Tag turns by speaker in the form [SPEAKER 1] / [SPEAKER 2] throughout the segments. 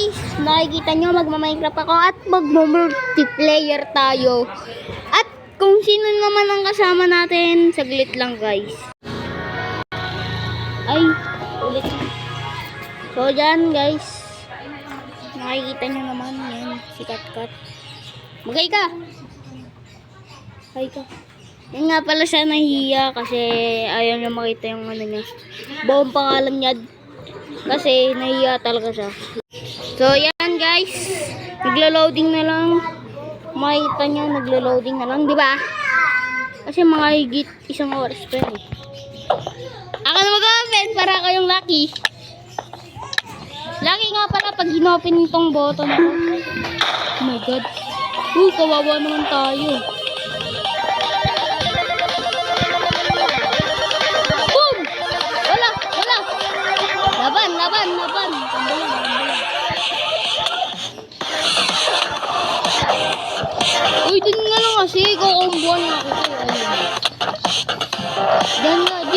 [SPEAKER 1] guys, nakikita nyo magma-Minecraft ako at magmo-multiplayer tayo. At kung sino naman ang kasama natin, saglit lang guys. Ay, ulit. So dyan guys, nakikita nyo naman yan, si Katkat. Magay ka! Hay ka. Yan nga pala siya nahihiya kasi ayaw niya makita yung ano niya. Buong pangalan niya. Kasi nahihiya talaga siya. So yan guys, naglo-loading na lang. Makita niyo naglo-loading na lang, di ba? Kasi mga higit isang oras pa yan. Ako na mag-open para kayong lucky. Lucky nga pala pag in-open itong button ko. Oh my god. Kawawa naman tayo. Boom! Wala! Laban! Uy, din nga lang kasi. Kukumbuhan nga ako. Diyan nga, G.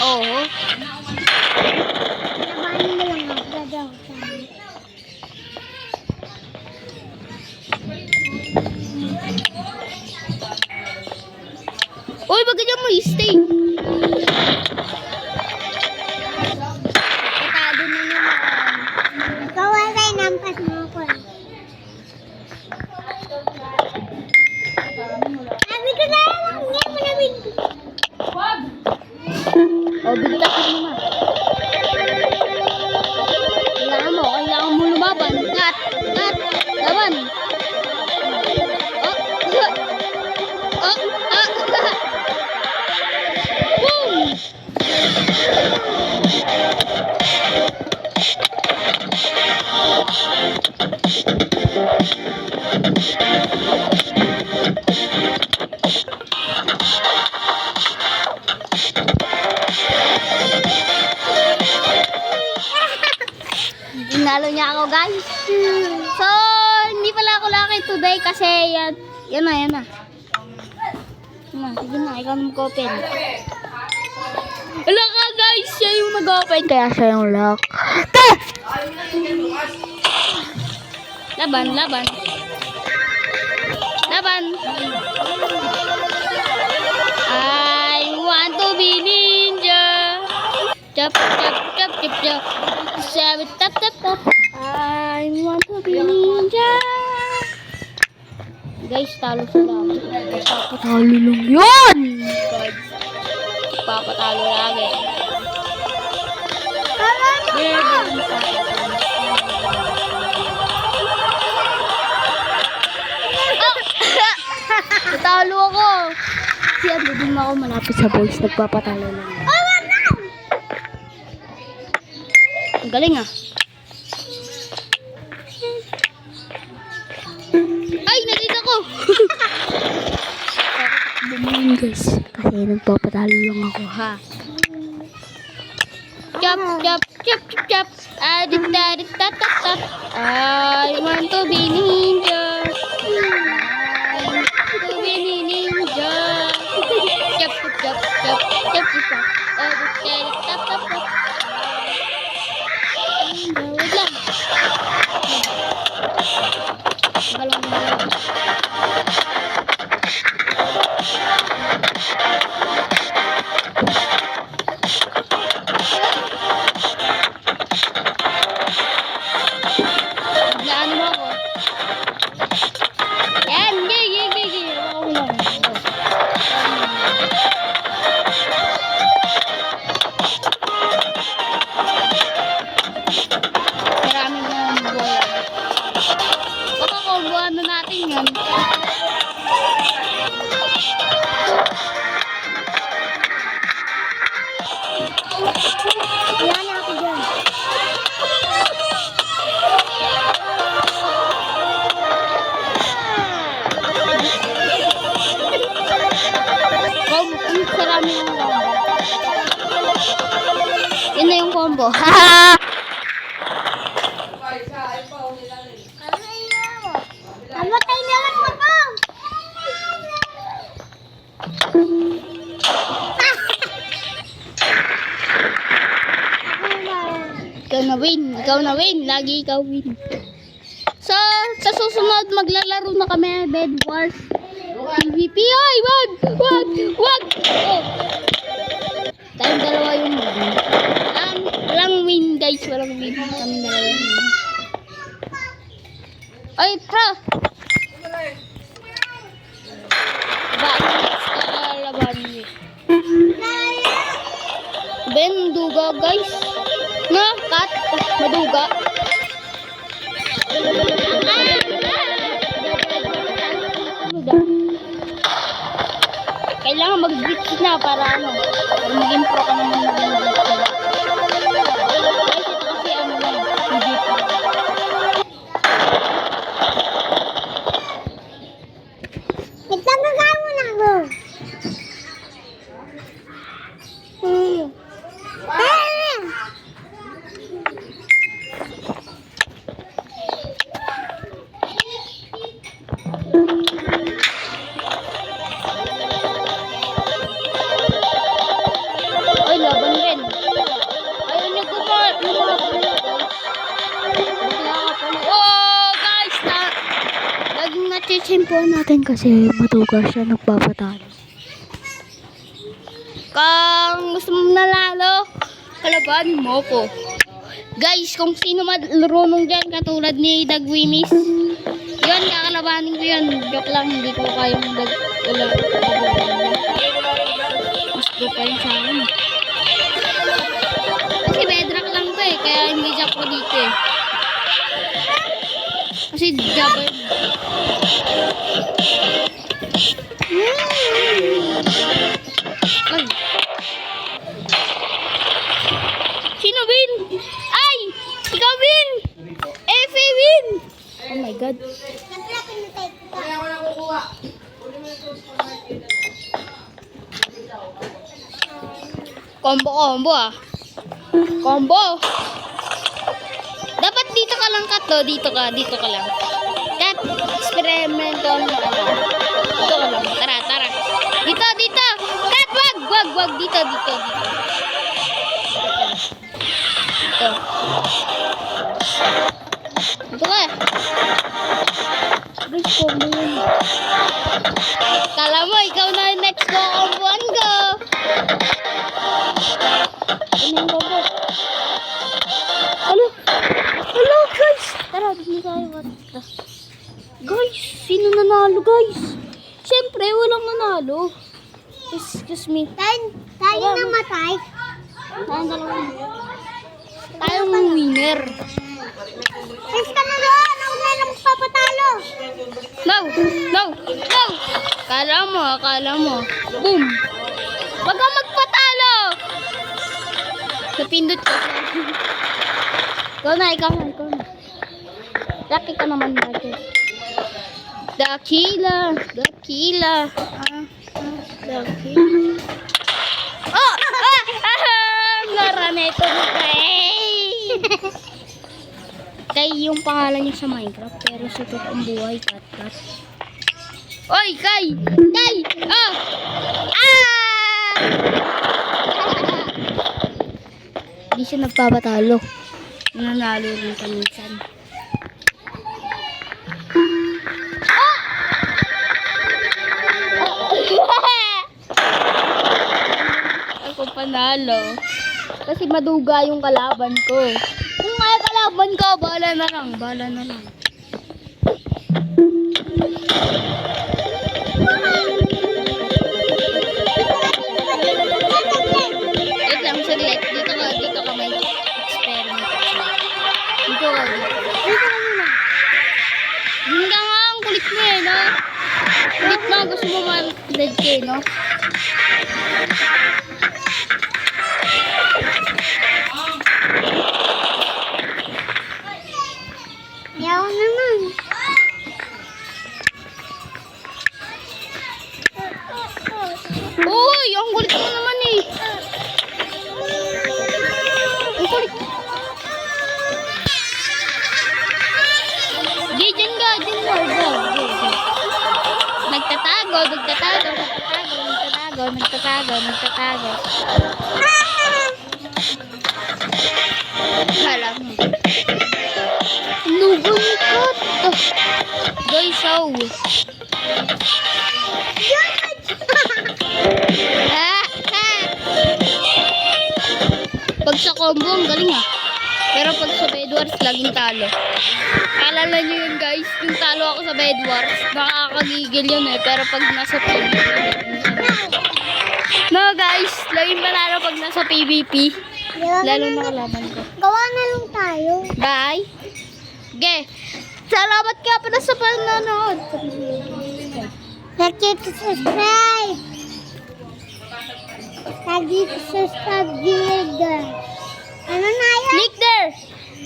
[SPEAKER 1] Oo. Labanin mo lang ako. Gagaw sa amin. Uy, baga dyan mo i-stay. Katado na naman. Kawal tayo nampas mo ko. Sabi ko na lang. Hindi mo namin. Wag! O, bigla ko naman. Kailangan mo lumaban. Kat! Laban! Boom! Dinalo niya ako guys. So, hindi pala ako lucky today kasi yan na. Sige na, ikaw na mag-open. Wala ka guys, siya yung mag-open kaya siya yung lock. Laban. I want to be ninja. Chop. Tap. I want to be ninja. Guys, talo sila. Papatalo lang yun! Guys, papatalo lagi. Natalo ako. Kasi ando din ako malapit sa boys. Nagpapatalo lang. Ang galing ah. Ay, nandito ko. Bumayin guys. Kasi nagpapatalo lang ako ha. Chop. Tap. I want to be ninja. Chop. Tap. Wait lang. Balong. Biglaan mo ako. Yan, gigi. Ako lang. Marami na buhay. Baka kumbuhan na natin yan. Wala na ako dyan. Sarami yung combo. Yun na yung combo. Haha! Amatay na lang ako! Ikaw na win. Ikaw na win. Lagi ikaw win. So, sa susunod, maglalaro na kami. Bed Wars. PvP. Ay, wag! Wag! Wag! Oh. Tayong dalawa yung win. Walang win, guys. Walang win. Tayong dalawa yung win. Ay, pro! Bakit next kakalaban niyo? Benduga, guys. Na, cut. Maduga. Kailangan mag-glitch na para ano, para maging pro ka naman ng glitch. Guys, ito kasi ano lang, PvP.
[SPEAKER 2] Nagtatagal mo na ako.
[SPEAKER 1] Ay, laban rin. Ayaw niya lumabas na, guys. Bigla ka pala. Oh, guys, laging nachichimpuan natin kasi matugas siya nagpapatalo. Kung gusto mo nalalo, kalabanin mo ko. Guys, kung sino marunong dyan katulad ni Dagwimis, yun, kakalabanin ko yun. Joke lang, hindi ko kayang mas pro pa yun sa akin. Kasi bedrock lang to eh, kaya hindi jump ko dito eh. Kasi jump yun. Ay. Sino win? Ay! Ikaw win! Efe win! Oh my god. Combo ah. Combo. Dapat dito ka lang kat to. Dito ka lang. Kat, experimento mo ka lang. Dito ka lang. Tara. Dito. Kat, wag. Dito. Dito. ka. Guys, combo yun. Kala mo, ikaw na yung next ko comboan ko. Ano yung combo? Hello guys. Tara, bigyan tayo. Guys, sino nanalo guys? Siyempre, walang nanalo. Excuse me.
[SPEAKER 2] Tayo namatay.
[SPEAKER 1] Tayong dalawa. Tayong winner.
[SPEAKER 2] Please ka na doon. Ako na lang magpapatalo.
[SPEAKER 1] No. Akala mo. Boom. Wag ka magpatalo. Napindot ko. Ikaw na. Lucky ka naman dati. Dakila. Dakila. Oh! Lara na ito. Kay yung pangalan niya sa Minecraft, pero sa totoong buhay, Kat. Oy, Kay! Oh! Hindi siya nagpapatalo. Nanalo rin kaminsan. Ako panalo. Kasi maduga yung kalaban ko. Kung kaya kalaban ko, bahala na lang. Wait lang, saglit. Dito ka may experiment. Dito ka muna. Hindi ka nga, ang kulit mo eh, no? Kulit mo, gusto mo ma-dead kayo, no?
[SPEAKER 2] Yaw naman.
[SPEAKER 1] Uy, ang kulit mo naman eh. Ang kulit. Dyan ka. Go. Nagtatago. Hala mo. Joy Show. Pag sa combo, ang galing ha. Pero pag sa Bedwars, laging talo. Alala nyo yun guys, yung talo ako sa Bedwars, nakakagigil yun eh. Pero pag nasa PvP, no guys, laging panalo pag nasa PvP. Lalo na kalaban ko.
[SPEAKER 2] Gawa na lang tayo.
[SPEAKER 1] Bye! Okay. Salamat ka pala sa panonood.
[SPEAKER 2] Like it to subscribe. Lagi to subscribe video. Ano na yun?
[SPEAKER 1] Click there!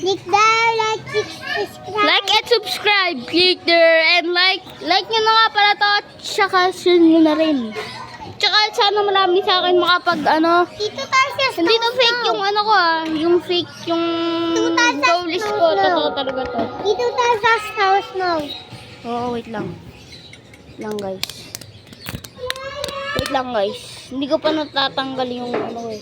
[SPEAKER 2] Click there, like it, subscribe.
[SPEAKER 1] Like and subscribe. Click there and like nyo na nga pala to. Tsaka share nyo na rin. Tsaka sana marami sa akin makapag
[SPEAKER 2] Dito tayo sa
[SPEAKER 1] hindi to fake yung ko yung fake yung goal list ko. Totoo talaga to.
[SPEAKER 2] Dito tayo sa house now.
[SPEAKER 1] Oo, wait lang. Guys. Wait lang guys. Hindi ko pa natatanggal yung eh.